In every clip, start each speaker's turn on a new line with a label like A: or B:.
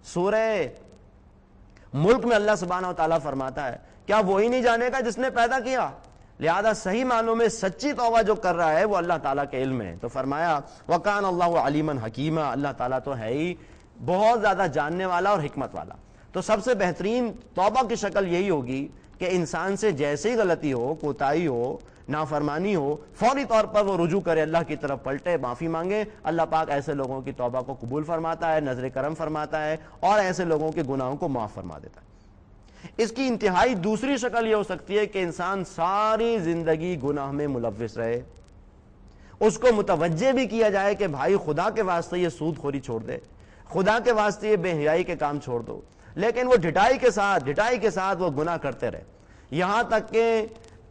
A: سورہ ملک میں اللہ سبحانہ و تعالیٰ فرماتا ہے کیا وہی نہیں جانے گا جس نے پیدا کیا؟ لہذا صحیح معنوں میں سچی توبہ جو کر رہا ہے وہ اللہ تعالیٰ کے علم ہے. تو فرمایا وَكَانَ اللَّهُ عَلِيمًا حَكِيمًا, اللہ تعالیٰ تو ہے ہی بہت زیادہ جاننے والا اور حکمت والا. تو سب سے بہترین توبہ کی شکل یہی ہوگی کہ انسان سے جیسے ہی غلطی ہو, کوتاہی ہو, نافرمانی ہو, فوری طور پر وہ رجوع کرے, اللہ کی طرف پلٹے, معافی مانگے. اللہ پاک ایسے لوگوں کی توبہ کو قبول فرماتا ہے, نظر کرم فرماتا ہے اور ایسے لوگوں کے گناہوں کو معاف فرما دیتا ہے. اس کی انتہائی دوسری شکل یہ ہو سکتی ہے کہ انسان ساری زندگی گناہ میں ملوث رہے, اس کو متوجہ بھی کیا جائے کہ بھائی خدا کے واسطے یہ سود خوری چھوڑ دے, خدا کے واسطے یہ بے حیائی کے کام چھوڑ دو, لیکن وہ ڈھٹائی کے ساتھ وہ گناہ کرتے رہے, یہاں تک کہ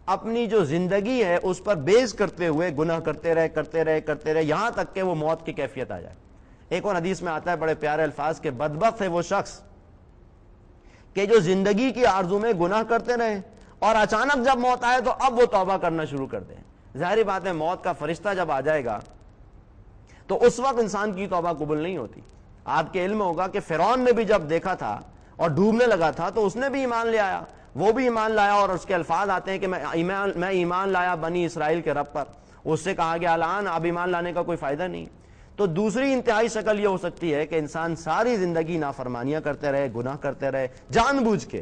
A: اپنی جو زندگی ہے اس پر بیس کرتے ہوئے گناہ کرتے رہے یہاں تک کہ وہ موت کی کیفیت آ جائے. ایک اور حدیث میں آتا ہے بڑے پیارے الفاظ کے بدبخت ہے وہ شخص کہ جو زندگی کی آرزو میں گناہ کرتے رہے اور اچانک جب موت آئے تو اب وہ توبہ کرنا شروع کر دیں. ظاہری بات ہے موت کا فرشتہ جب آ جائے گا تو اس وقت انسان کی توبہ قبول نہیں ہوتی. آپ کے علم ہوگا کہ فرعون نے بھی جب دیکھا تھا اور ڈوبنے لگا تھا تو اس نے بھی ایمان لے آیا, وہ بھی ایمان لایا, اور اس کے الفاظ آتے ہیں کہ میں ایمان لایا بنی اسرائیل کے رب پر. اس سے کہا گیا الان اب ایمان لانے کا کوئی فائدہ نہیں. تو دوسری انتہائی شکل یہ ہو سکتی ہے کہ انسان ساری زندگی نافرمانیاں کرتے رہے, گناہ کرتے رہے جان بوجھ کے,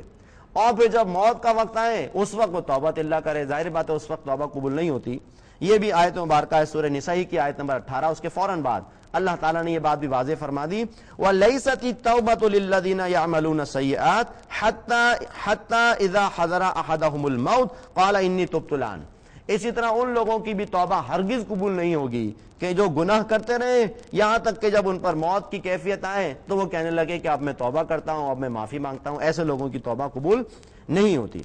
A: اور پھر جب موت کا وقت آئے اس وقت وہ توبہ اللہ کرے. ظاہر بات ہے اس وقت توبہ قبول نہیں ہوتی. یہ بھی آیت مبارکہ ہے سورہ نساء کی آیت نمبر 18, اس کے فوراً بعد اللہ تعالیٰ نے یہ بات بھی واضح فرما دی وَلَيْسَتِ التَّوْبَةُ لِلَّذِينَ يَعْمَلُونَ السَّيِّئَاتِ حَتَّى إِذَا حَضَرَ أَحَدَهُمُ الْمَوْتُ قَالَ إِنِّي تُبْتُ الْآنَ. اسی طرح ان لوگوں کی بھی توبہ ہرگز قبول نہیں ہوگی کہ جو گناہ کرتے رہے یہاں تک کہ جب ان پر موت کی کیفیت آئے تو وہ کہنے لگے کہ اب میں توبہ کرتا ہوں, اب میں معافی مانگتا ہوں. ایسے لوگوں کی توبہ قبول نہیں ہوتی.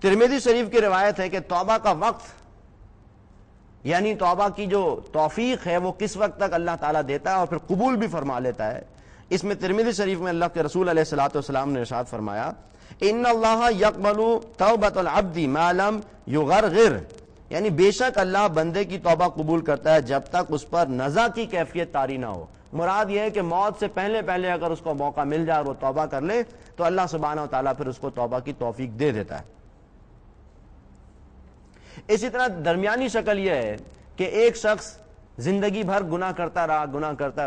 A: ترمذی شریف کی روایت ہے کہ توبہ کا وقت یعنی توبہ کی جو توفیق ہے وہ کس وقت تک اللہ تعالیٰ دیتا ہے اور پھر قبول بھی فرما لیتا ہے. اس میں ترمذی شریف میں اللہ کے رسول علیہ الصلوۃ والسلام نے ارشاد فرمایا ان اللہ یقبل توبۃ العبد ما لم یغرغر, یعنی بے شک اللہ بندے کی توبہ قبول کرتا ہے جب تک اس پر نزع کی کیفیت طاری نہ ہو. مراد یہ ہے کہ موت سے پہلے اگر اس کو موقع مل جائے اور وہ توبہ کر لے تو اللہ سبحانہ و تعالیٰ پھر اس کو توبہ کی توفیق دے دیتا ہے. اسی طرح درمیانی شکل یہ ہے کہ ایک شخص زندگی بھر گناہ کرتا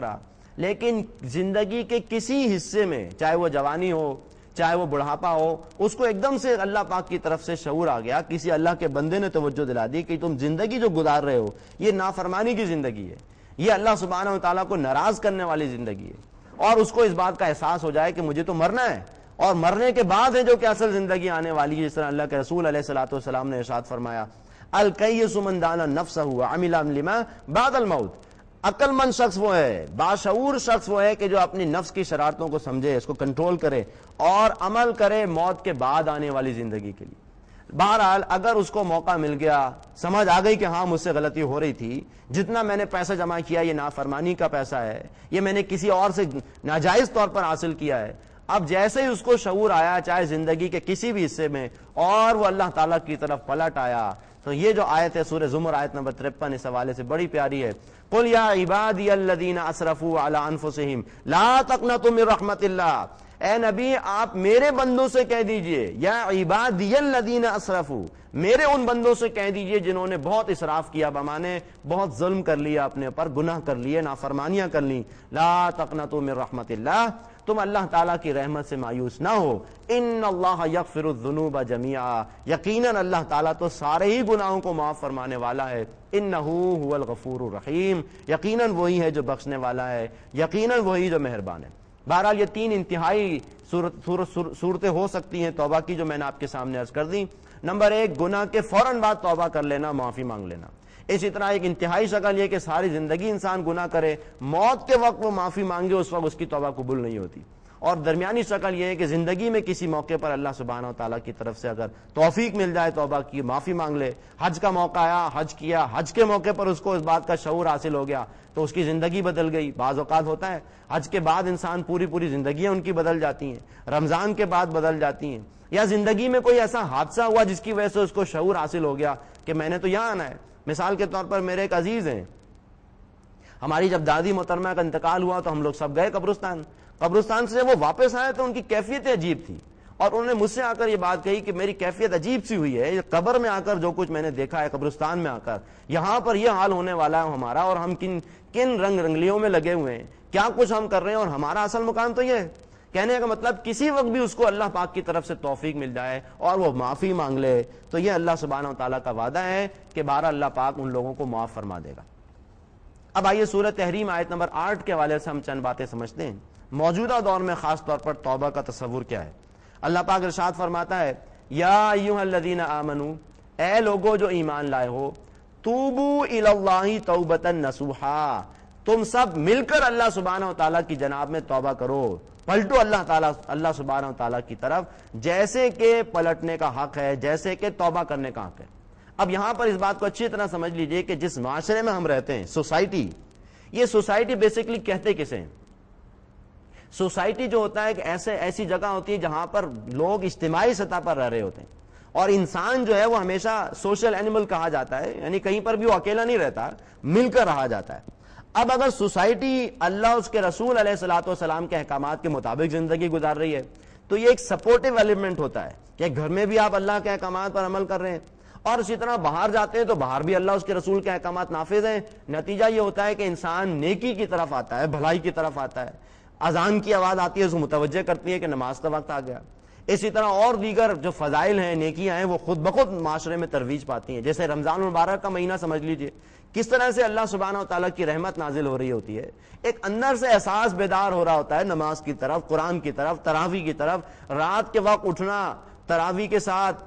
A: رہا لیکن زندگی کے کسی حصے میں, چاہے وہ جوانی ہو چاہے وہ بڑھاپا ہو, اس کو ایک دم سے اللہ پاک کی طرف سے شعور آ گیا, کسی اللہ کے بندے نے توجہ دلا دی کہ تم زندگی جو گزار رہے ہو یہ نافرمانی کی زندگی ہے, یہ اللہ سبحانہ و تعالیٰ کو ناراض کرنے والی زندگی ہے, اور اس کو اس بات کا احساس ہو جائے کہ مجھے تو مرنا ہے اور مرنے کے بعد ہے جو کہ اصل زندگی آنے والی ہے. جس طرح اللہ کے رسول علیہ الصلوۃ والسلام نے ارشاد فرمایا الکیس من دان نفسہ وعمل لما بعد الموت. عقل مند شخص وہ ہے, باشعور شخص وہ ہے کہ جو اپنی نفس کی شرارتوں کو سمجھے, اس کو کنٹرول کرے اور عمل کرے موت کے بعد آنے والی زندگی کے لیے. بہرحال اگر اس کو موقع مل گیا, سمجھ آ گئی کہ ہاں مجھ سے غلطی ہو رہی تھی, جتنا میں نے پیسہ جمع کیا یہ نافرمانی کا پیسہ ہے, یہ میں نے کسی اور سے ناجائز طور پر حاصل کیا ہے, اب جیسے ہی اس کو شعور آیا چاہے زندگی کے کسی بھی حصے میں اور وہ اللہ تعالیٰ کی طرف پلٹ آیا, تو یہ جو آیت ہے سورہ زمر آیت نمبر 53 اس حوالے سے بڑی پیاری ہے. قل یا عبادی الذین اسرفوا علی انفسہم لا تقنطوا من رحمت اللہ, اے نبی آپ میرے بندوں سے کہہ دیجئے, یا عبادی الذین اسرفوا, میرے ان بندوں سے کہہ دیجئے جنہوں نے بہت اسراف کیا, بمانے بہت ظلم کر لیا اپنے پر, گناہ کر لیے, نافرمانیاں کر لی, لا تقنطوا من رحمت اللہ, تم اللہ تعالیٰ کی رحمت سے مایوس نہ ہو, ان اللہ یغفر الذنوب جميعا, یقیناً اللہ تعالیٰ تو سارے ہی گناہوں کو معاف فرمانے والا ہے, انہ هو الغفور الرحیم, یقیناً وہی ہے جو بخشنے والا ہے, یقیناً وہی جو مہربان ہے. بہرحال یہ تین انتہائی صورتیں ہو سکتی ہیں توبہ کی جو میں نے آپ کے سامنے عرض کر دی. نمبر 1 گناہ کے فوراً بعد توبہ کر لینا, معافی مانگ لینا. اسی طرح ایک انتہائی شکل یہ کہ ساری زندگی انسان گناہ کرے, موت کے وقت وہ معافی مانگے, اس وقت اس کی توبہ قبول نہیں ہوتی. اور درمیانی شکل یہ ہے کہ زندگی میں کسی موقع پر اللہ سبحانہ و تعالیٰ کی طرف سے اگر توفیق مل جائے توبہ کی, معافی مانگ لے, حج کا موقع آیا, حج کیا, حج کے موقع پر اس کو اس بات کا شعور حاصل ہو گیا تو اس کی زندگی بدل گئی. بعض اوقات ہوتا ہے حج کے بعد انسان پوری زندگیاں ان کی بدل جاتی ہیں, رمضان کے بعد بدل جاتی ہیں, یا زندگی میں کوئی ایسا حادثہ ہوا جس کی وجہ سے اس کو شعور حاصل ہو گیا کہ میں نے تو یہاں آنا ہے. مثال کے طور پر میرے ایک عزیز ہیں, ہماری جب دادی محترمہ کا انتقال ہوا تو ہم لوگ سب گئے قبرستان سے جب وہ واپس آئے تو ان کی کیفیت عجیب تھی، اور انہوں نے مجھ سے آ کر یہ بات کہی کہ میری کیفیت عجیب سی ہوئی ہے، قبر میں آ کر جو کچھ میں نے دیکھا ہے، قبرستان میں آ کر یہاں پر یہ حال ہونے والا ہے ہمارا، اور ہم کن رنگ رنگلیوں میں لگے ہوئے ہیں، کیا کچھ ہم کر رہے ہیں، اور ہمارا اصل مقام تو یہ ہے۔ کہنے کا مطلب کسی وقت بھی اس کو اللہ پاک کی طرف سے توفیق مل جائے اور وہ معافی مانگ لے تو یہ اللہ سبحانہ و تعالیٰ کا وعدہ ہے کہ بارہ اللہ پاک ان لوگوں کو معاف فرما دے گا۔ اب آئیے سورہ تحریم آیت نمبر 8 کے حوالے سے ہم چند باتیں سمجھتے ہیں۔ موجودہ دور میں خاص طور پر توبہ کا تصور کیا ہے؟ اللہ پاک ارشاد فرماتا ہے، یا ایھا الذین آمنو، اے لوگو جو ایمان لائے ہو، توبو الی اللہ توبۃ نصوحا، تم سب مل کر اللہ سبحانہ و تعالیٰ کی جناب میں توبہ کرو، پلٹو اللہ سبحانہ و تعالیٰ کی طرف جیسے کہ پلٹنے کا حق ہے، جیسے کہ توبہ کرنے کا حق ہے۔ اب یہاں پر اس بات کو اچھی طرح سمجھ لیجئے کہ جس معاشرے میں ہم رہتے ہیں، سوسائٹی، یہ سوسائٹی بیسیکلی کہتے کسے ہیں؟ سوسائٹی جو ہوتا ہے کہ ایسی جگہ ہوتی ہے جہاں پر لوگ اجتماعی سطح پر رہ رہے ہوتے ہیں، اور انسان جو ہے وہ ہمیشہ سوشل اینیمل کہا جاتا ہے، یعنی کہیں پر بھی وہ اکیلا نہیں رہتا، مل کر رہا جاتا ہے۔ اب اگر سوسائٹی اللہ اس کے رسول علیہ الصلوۃ والسلام کے احکامات کے مطابق زندگی گزار رہی ہے تو یہ ایک سپورٹیو ایلیمنٹ ہوتا ہے کہ گھر میں بھی آپ اللہ کے احکامات پر عمل کر رہے ہیں، اور اسی طرح باہر جاتے ہیں تو باہر بھی اللہ اس کے رسول کے احکامات نافذ ہیں۔ نتیجہ یہ ہوتا ہے کہ انسان نیکی کی طرف آتا ہے، بھلائی کی طرف آتا ہے، اذان کی آواز آتی ہے اس کو متوجہ کرتی ہے کہ نماز کا وقت آ گیا۔ اسی طرح اور دیگر جو فضائل ہیں، نیکیاں ہیں، وہ خود بخود معاشرے میں ترویج پاتی ہیں۔ جیسے رمضان المبارک کا مہینہ سمجھ لیجئے، کس طرح سے اللہ سبحانہ و تعالیٰ کی رحمت نازل ہو رہی ہوتی ہے، ایک اندر سے احساس بیدار ہو رہا ہوتا ہے نماز کی طرف، قرآن کی طرف، تراویح کی طرف، رات کے وقت اٹھنا، تراویح کے ساتھ،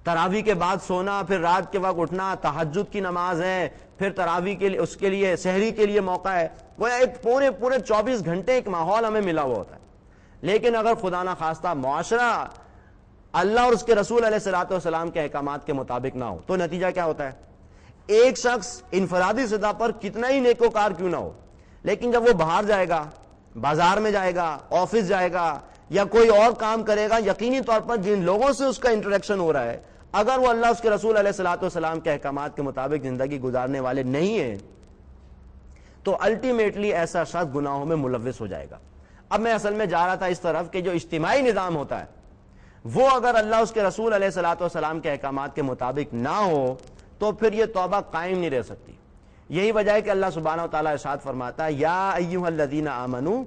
A: تراویح کے بعد سونا، پھر رات کے وقت اٹھنا، تہجد کی نماز ہے، پھر تراویح کے لیے، اس کے لیے سحری کے لیے موقع ہے، وہ ایک پورے 24 گھنٹے ایک ماحول ہمیں ملا ہوا ہوتا ہے۔ لیکن اگر خدا نہ خواستہ معاشرہ اللہ اور اس کے رسول علیہ الصلوۃ والسلام کے احکامات کے مطابق نہ ہو تو نتیجہ کیا ہوتا ہے؟ ایک شخص انفرادی سطح پر کتنا ہی نیکوکار کیوں نہ ہو، لیکن جب وہ باہر جائے گا، بازار میں جائے گا، آفس جائے گا یا کوئی اور کام کرے گا، یقینی طور پر جن لوگوں سے اس کا انٹریکشن ہو رہا ہے، اگر وہ اللہ اس کے رسول علیہ الصلوۃ والسلام کے احکامات کے مطابق زندگی گزارنے والے نہیں ہیں تو الٹیمیٹلی ایسا شخص گناہوں میں ملوث ہو جائے گا۔ اب میں اصل میں جا رہا تھا اس طرف کہ جو اجتماعی نظام ہوتا ہے وہ اگر اللہ اس کے رسول علیہ الصلوۃ والسلام کے احکامات کے مطابق نہ ہو تو پھر یہ توبہ قائم نہیں رہ سکتی۔ یہی وجہ ہے کہ اللہ سبحانہ و تعالیٰ ارشاد فرماتا ہے، یا ایھا الذین آمنو،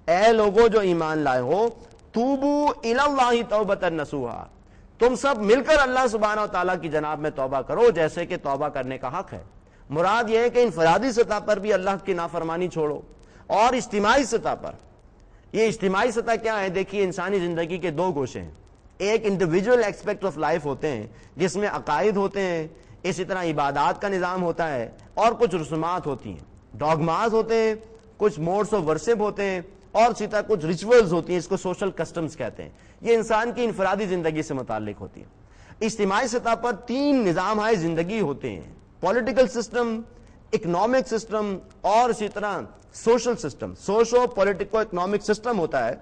A: اے لوگو جو ایمان لائے ہو، توبو الی اللہ توبۃ نصوحا، تم سب مل کر اللہ سبحانہ و تعالیٰ کی جناب میں توبہ کرو جیسے کہ توبہ کرنے کا حق ہے۔ مراد یہ ہے کہ انفرادی سطح پر بھی اللہ کی نافرمانی چھوڑو، اور اجتماعی سطح پر۔ یہ اجتماعی سطح کیا ہے؟ دیکھیے، انسانی زندگی کے دو گوشے ہیں، ایک انڈیویجول ایکسپیکٹ آف لائف ہوتے ہیں جس میں عقائد ہوتے ہیں، اسی طرح عبادات کا نظام ہوتا ہے، اور کچھ رسومات ہوتی ہیں، ڈاگماز ہوتے ہیں، کچھ موڈس آف ورشپ ہوتے ہیں، اور اسی طرح کچھ ریچولز ہوتی ہیں، اس کو سوشل کسٹمز کہتے ہیں۔ یہ انسان کی انفرادی زندگی سے متعلق ہوتی ہے۔ اجتماعی سطح پر 3 نظام ہے زندگی ہوتے ہیں، پولیٹیکل سسٹم، اکنامک سسٹم، اور اسی طرح social system. Socio politico economic system ہوتا ہے۔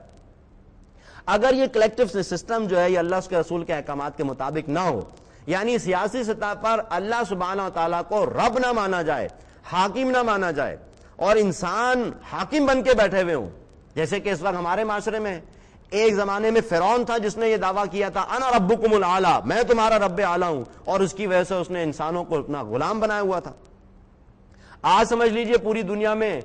A: اگر یہ کلیکٹیو سسٹم جو ہے یہ اللہ اس کے رسول کے احکامات کے مطابق نہ ہو، یعنی سیاسی سطح پر اللہ سبحانہ و تعالیٰ کو رب نہ مانا جائے، حاکم نہ مانا جائے، اور انسان حاکم بن کے بیٹھے ہوئے ہوں، جیسے کہ اس وقت ہمارے معاشرے میں ایک زمانے میں فرعون تھا جس نے یہ دعویٰ کیا تھا، انا ربکم الاعلی، میں تمہارا رب اعلیٰ ہوں، اور اس کی وجہ سے اس نے انسانوں کو اپنا غلام بنایا ہوا تھا۔ آج سمجھ لیجئے پوری دنیا میں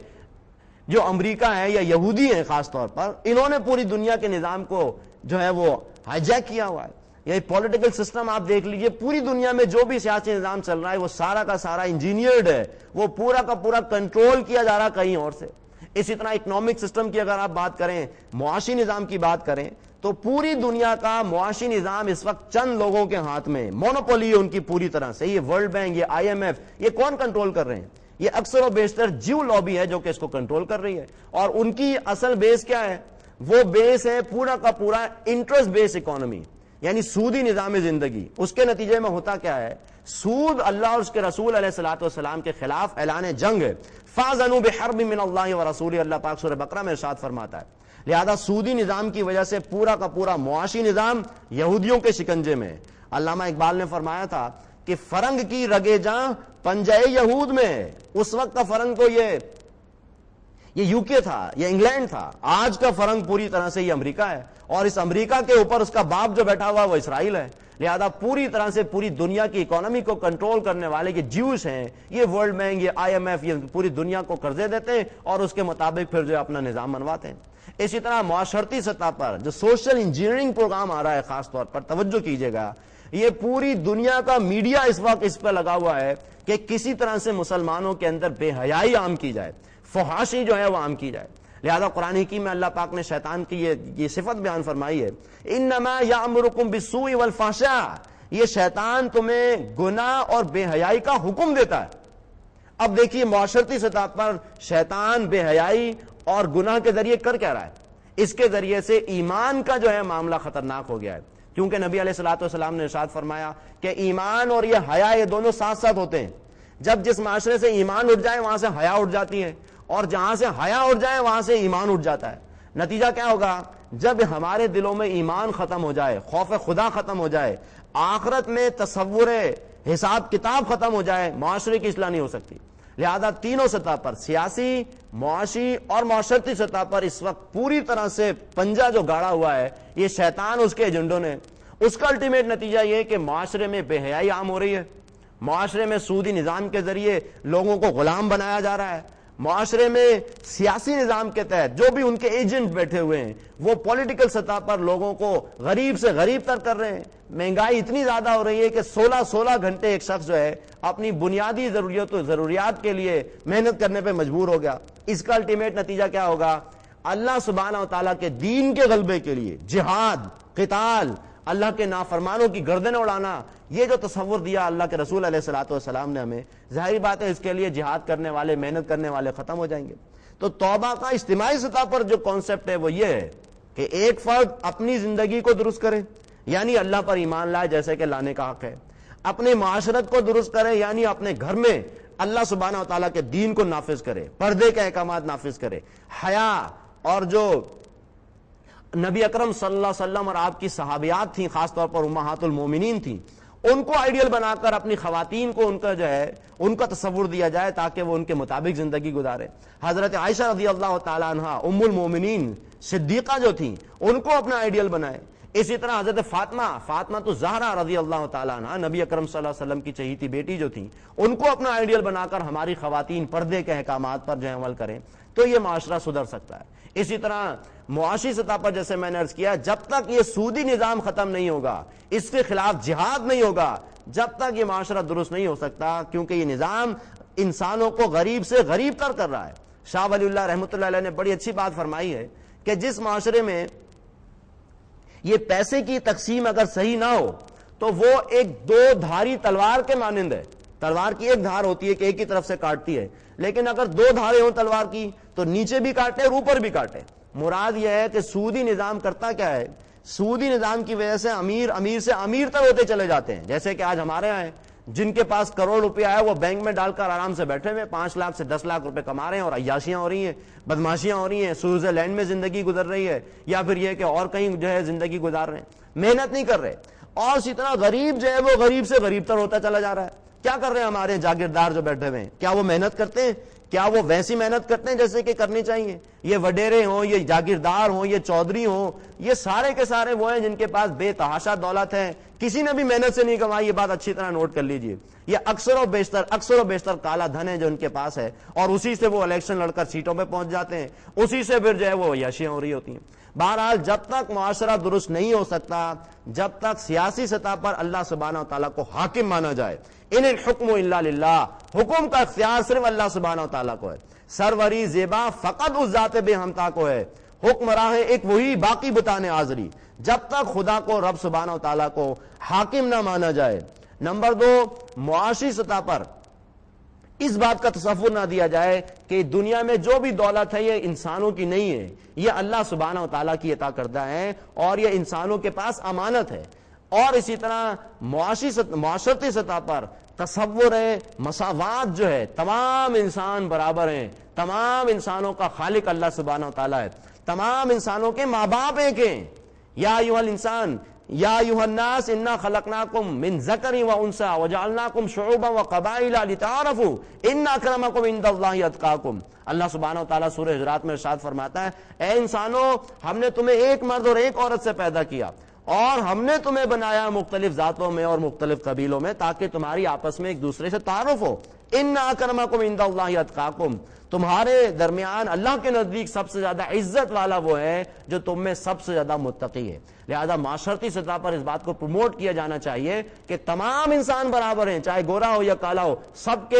A: جو امریکہ ہے یا یہودی ہیں خاص طور پر، انہوں نے پوری دنیا کے نظام کو جو ہے وہ ہائی جیک کیا ہوا ہے۔ یہ پولیٹیکل سسٹم آپ دیکھ لیجئے، پوری دنیا میں جو بھی سیاسی نظام چل رہا ہے وہ سارا کا سارا انجینئرڈ ہے، وہ پورا کا پورا کنٹرول کیا جا رہا کہیں اور سے۔ اسی طرح اکنامک سسٹم کی اگر آپ بات کریں، معاشی نظام کی بات کریں، تو پوری دنیا کا معاشی نظام اس وقت چند لوگوں کے ہاتھ میں، مونوپولی ہے ان کی پوری طرح سے۔ یہ ورلڈ بینک، یہ IMF، یہ کون کنٹرول کر رہے ہیں؟ یہ اکثر و بیشتر جیو لابی ہے جو کہ اس کو کنٹرول کر رہی ہے، اور ان کی اصل بیس کیا ہے؟ وہ بیس ہے پورا کا پورا انٹرسٹ بیس اکانومی، یعنی سودی نظام زندگی۔ اس کے نتیجے میں ہوتا کیا ہے؟ سود اللہ اور اس کے رسول علیہ الصلوۃ والسلام کے خلاف اعلان جنگ ہے۔ فَاذَنُوا بِحَرْبٍ مِّنَ اللَّهِ وَرَسُولِهِ، اللہ پاک سورہ بقرہ میں ارشاد فرماتا ہے۔ لہذا سودی نظام کی وجہ سے پورا کا پورا معاشی نظام یہودیوں کے شکنجے میں ہے۔ علامہ اقبال نے فرمایا تھا کہ فرنگ کی رگے جاں پنجہ یہود میں ہے. اس وقت کا فرنگ کو یہ یوکے تھا, یہ انگلینڈ تھا. آج کا فرنگ پوری طرح سے یہ امریکہ ہے, اور اس امریکہ کے اوپر اس کا باپ جو بیٹھا ہوا وہ اسرائیل ہے. لہذا پوری طرح سے پوری دنیا کی اکانومی کو کنٹرول کرنے والے یہ جیوز ہیں, یہ ورلڈ بینک, یہ IMF, یہ پوری دنیا کو قرضے دیتے ہیں اور اس کے مطابق پھر جو اپنا نظام بنواتے ہیں. اسی طرح معاشرتی سطح پر جو سوشل انجینئرنگ پروگرام آ رہا ہے, خاص طور پر توجہ کیجیے گا, یہ پوری دنیا کا میڈیا اس وقت اس پہ لگا ہوا ہے کہ کسی طرح سے مسلمانوں کے اندر بے حیائی عام کی جائے, فحاشی جو ہے وہ عام کی جائے. لہذا قرآن حکیم میں اللہ پاک نے شیطان کی یہ صفت بیان فرمائی ہے, انما یامرکم بالسوء والفحشاء, یہ شیطان تمہیں گناہ اور بے حیائی کا حکم دیتا ہے. اب دیکھیے معاشرتی سطح پر شیطان بے حیائی اور گناہ کے ذریعے کر کیا رہا ہے, اس کے ذریعے سے ایمان کا جو ہے معاملہ خطرناک ہو گیا ہے. کیونکہ نبی علیہ الصلوۃ والسلام نے ارشاد فرمایا کہ ایمان اور یہ حیا یہ دونوں ساتھ ساتھ ہوتے ہیں. جب جس معاشرے سے ایمان اٹھ جائے وہاں سے حیا اٹھ جاتی ہے, اور جہاں سے حیا اٹھ جائے وہاں سے ایمان اٹھ جاتا ہے. نتیجہ کیا ہوگا, جب ہمارے دلوں میں ایمان ختم ہو جائے, خوف خدا ختم ہو جائے, آخرت میں تصور حساب کتاب ختم ہو جائے, معاشرے کی اصلاح نہیں ہو سکتی. لہذا تینوں سطح پر, سیاسی, معاشی اور معاشرتی سطح پر اس وقت پوری طرح سے پنجہ جو گاڑا ہوا ہے یہ شیطان اس کے ایجنڈوں نے. اس کا الٹیمیٹ نتیجہ یہ کہ معاشرے میں بے حیائی عام ہو رہی ہے, معاشرے میں سودی نظام کے ذریعے لوگوں کو غلام بنایا جا رہا ہے, معاشرے میں سیاسی نظام کے تحت جو بھی ان کے ایجنٹ بیٹھے ہوئے ہیں وہ پولیٹیکل سطح پر لوگوں کو غریب سے غریب تر کر رہے ہیں. مہنگائی اتنی زیادہ ہو رہی ہے کہ 16 گھنٹے ایک شخص جو ہے اپنی بنیادی ضروریات کے لیے محنت کرنے پہ مجبور ہو گیا. اس کا الٹیمیٹ نتیجہ کیا ہوگا, اللہ سبحانہ و تعالیٰ کے دین کے غلبے کے لیے جہاد, قتال, اللہ کے نافرمانوں کی گردنیں اڑانا, یہ جو تصور دیا اللہ کے رسول علیہ الصلوۃ والسلام نے ہمیں, ظاہری بات ہے اس کے لیے جہاد کرنے والے, محنت کرنے والے ختم ہو جائیں گے. تو توبہ کا اجتماعی سطح پر جو کانسیپٹ ہے وہ یہ ہے کہ ایک فرد اپنی زندگی کو درست کرے, یعنی اللہ پر ایمان لائے جیسے کہ لانے کا حق ہے, اپنے معاشرت کو درست کرے, یعنی اپنے گھر میں اللہ سبحانہ و تعالیٰ کے دین کو نافذ کرے, پردے کے احکامات نافذ کرے, حیا اور جو نبی اکرم صلی اللہ علیہ وسلم اور آپ کی صحابیات تھیں, خاص طور پر امہات المومنین تھیں, ان کو آئیڈیل بنا کر اپنی خواتین کو ان کا جو ہے ان کا تصور دیا جائے تاکہ وہ ان کے مطابق زندگی گزارے. حضرت عائشہ رضی اللہ تعالیٰ عنہ ام المومنین صدیقہ جو تھیں ان کو اپنا آئیڈیل بنائے. اسی طرح حضرت فاطمہ تو زہرا رضی اللہ تعالیٰ عنہ نبی اکرم صلی اللہ علیہ وسلم کی چہیتی بیٹی جو تھیں ان کو اپنا آئیڈیل بنا کر ہماری خواتین پردے کے احکامات پر جو عمل کریں تو یہ معاشرہ سدھر سکتا ہے. اسی طرح معاشی سطح پر جیسے میں نے عرض کیا, جب تک یہ سودی نظام ختم نہیں ہوگا, اس کے خلاف جہاد نہیں ہوگا, جب تک یہ معاشرہ درست نہیں ہو سکتا, کیونکہ یہ نظام انسانوں کو غریب سے غریب تر کر رہا ہے. شاہ ولی اللہ رحمۃ اللہ علیہ نے بڑی اچھی بات فرمائی ہے کہ جس معاشرے میں یہ پیسے کی تقسیم اگر صحیح نہ ہو تو وہ ایک دو دھاری تلوار کے مانند ہے. تلوار کی ایک دھار ہوتی ہے کہ ایک ہی طرف سے کاٹتی ہے, لیکن اگر دو دھاریں ہوں تلوار کی تو نیچے بھی کاٹے اور اوپر بھی کاٹے. مراد یہ ہے کہ سودی نظام کرتا کیا ہے, سودی نظام کی وجہ سے امیر سے امیر تر ہوتے چلے جاتے ہیں. جیسے کہ آج ہمارے یہاں جن کے پاس کروڑ روپیہ ہے وہ بینک میں ڈال کر آرام سے بیٹھے ہوئے 5 لاکھ سے 10 لاکھ روپے کما رہے ہیں اور عیاشیاں ہو رہی ہیں, بدماشیاں ہو رہی ہیں, سوئٹزرلینڈ میں زندگی گزر رہی ہے, یا پھر یہ کہ اور کہیں جو ہے زندگی گزار رہے ہیں, محنت نہیں کر رہے. اور اسی طرح غریب جو ہے وہ غریب سے غریب تر ہوتا چلا جا رہا ہے. کیا کر رہے ہیں ہمارے جاگیردار جو بیٹھے ہوئے ہیں, کیا وہ محنت کرتے ہیں, کیا وہ ویسی محنت کرتے ہیں جیسے کہ کرنی چاہیے؟ یہ وڈیرے ہوں, یہ جاگیردار ہوں, یہ چودھری ہوں, یہ سارے کے سارے وہ ہیں جن کے پاس بے تحاشا دولت ہے, کسی نے بھی محنت سے نہیں کمائی. یہ بات اچھی طرح نوٹ کر لیجئے. یہ اکثر و بیشتر کالا دھن ہے جو ان کے پاس ہے, اور اسی سے وہ الیکشن لڑ کر سیٹوں پہ پہنچ جاتے ہیں, اسی سے پھر جو ہے وہ عیاشیاں ہو رہی ہوتی ہیں. بہرحال جب تک معاشرہ درست نہیں ہو سکتا, جب تک سیاسی سطح پر اللہ سبحانہ و تعالیٰ کو حاکم مانا جائے, ان الحکم الا للہ, حکم کا اختیار صرف اللہ سبحانہ و تعالیٰ کو ہے, سروری زیبا فقط اس ذات بے ہمتا کو ہے, حکمراں ہے ایک وہی باقی بتانے حاضری. جب تک خدا کو رب سبحانہ و تعالیٰ کو حاکم نہ مانا جائے. نمبر 2, معاشی سطح پر اس بات کا تصور نہ دیا جائے کہ دنیا میں جو بھی دولت ہے یہ انسانوں کی نہیں ہے, یہ اللہ سبحانہ و تعالیٰ کی عطا کردہ ہے اور یہ انسانوں کے پاس امانت ہے. اور اسی طرح معاشرتی سطح پر تصور ہے مساوات جو ہے, تمام انسان برابر ہیں, تمام انسانوں کا خالق اللہ سبحانہ و تعالیٰ ہے, تمام انسانوں کے ماں باپ ایک ہیں. یا ایھا الانسان یا ایھا الناس انا خلقناکم من ذکر و انثی وجعلناکم شعوبا وقبائل لتعارفوا ان اکرمکم عند اللہ اتقاکم. اللہ سبحانہ و تعالیٰ سورہ حجرات میں ارشاد فرماتا ہے اے انسانوں ہم نے تمہیں ایک مرد اور ایک عورت سے پیدا کیا اور ہم نے تمہیں بنایا مختلف ذاتوں میں اور مختلف قبیلوں میں تاکہ تمہاری آپس میں ایک دوسرے سے تعارف ہو. ان اکرمکم عند اللہ اتقاکم, تمہارے درمیان اللہ کے نزدیک سب سے زیادہ عزت والا وہ ہے جو تم میں سب سے زیادہ متقی ہے. لہذا معاشرتی سطح پر اس بات کو پروموٹ کیا جانا چاہیے کہ تمام انسان برابر ہیں, چاہے گورا ہو یا کالا ہو, سب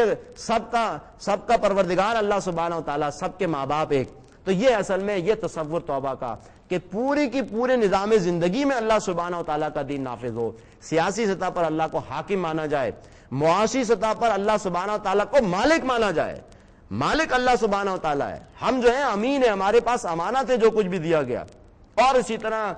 A: کا پروردگار اللہ سبحانہ و تعالیٰ, سب کے ماں باپ ایک. تو یہ اصل میں یہ تصور توبہ کا کہ پوری کی پورے نظام زندگی میں اللہ سبحانہ و تعالیٰ کا دین نافذ ہو. سیاسی سطح پر اللہ کو حاکم مانا جائے, معاشی سطح پر اللہ سبحانہ و تعالیٰ کو مالک مانا جائے. مالک اللہ سبحانہ و تعالیٰ ہے, ہم جو ہیں امین ہے, ہمارے پاس امانت ہے جو کچھ بھی دیا گیا. اور اسی طرح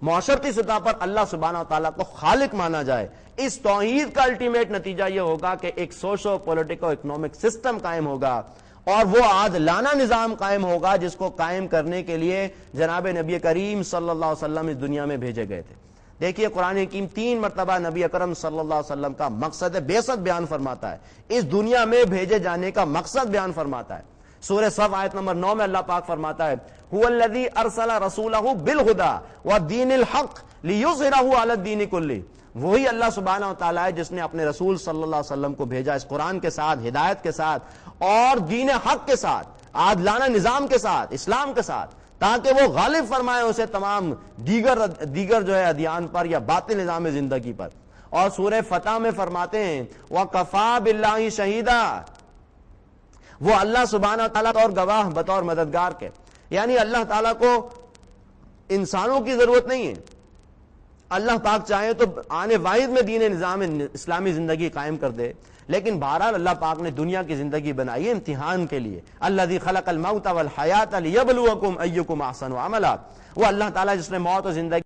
A: معاشرتی سطح پر اللہ سبحانہ و تعالیٰ کو خالق مانا جائے. اس توحید کا الٹیمیٹ نتیجہ یہ ہوگا کہ ایک سوشو پولیٹیکو اکنامک سسٹم قائم ہوگا اور وہ عادلانہ نظام قائم ہوگا جس کو قائم کرنے کے لیے جناب نبی کریم صلی اللہ علیہ وسلم اس دنیا میں بھیجے گئے تھے. دیکھیے قرآن حکیم 3 مرتبہ نبی اکرم صلی اللہ علیہ وسلم کا مقصد بعثت بیان فرماتا ہے, اس دنیا میں بھیجے جانے کا مقصد بیان فرماتا ہے. سورہ صف آیت نمبر 9 میں اللہ پاک فرماتا ہے هو الذی ارسل رسولہ بالہدی ودین الحق لیظہرہ علی الدین کلہ. وہی اللہ سبحانہ و تعالیٰ ہے جس نے اپنے رسول صلی اللہ علیہ وسلم کو بھیجا اس قرآن کے ساتھ, ہدایت کے ساتھ اور دین حق کے ساتھ, عادلانہ نظام کے ساتھ, اسلام کے ساتھ, تاکہ وہ غالب فرمائے اسے تمام دیگر جو ہے ادیان پر یا باطل نظام زندگی پر. اور سورہ فتح میں فرماتے ہیں وَكَفَى بِاللَّهِ شَهِيدًا, وہ اللہ سبحانہ تعالیٰ اور گواہ بطور مددگار کے. یعنی اللہ تعالیٰ کو انسانوں کی ضرورت نہیں ہے, اللہ پاک چاہے تو آنے واحد میں دین نظام اسلامی زندگی قائم کر دے, لیکن بہرحال اللہ پاک نے دنیا کی زندگی بنائی ہے امتحان کے لیے. الذی خلق الموت والحیات لیبلوکم ایکم احسن عملا, وہ اللہ تعالیٰ جس نے موت و زندگی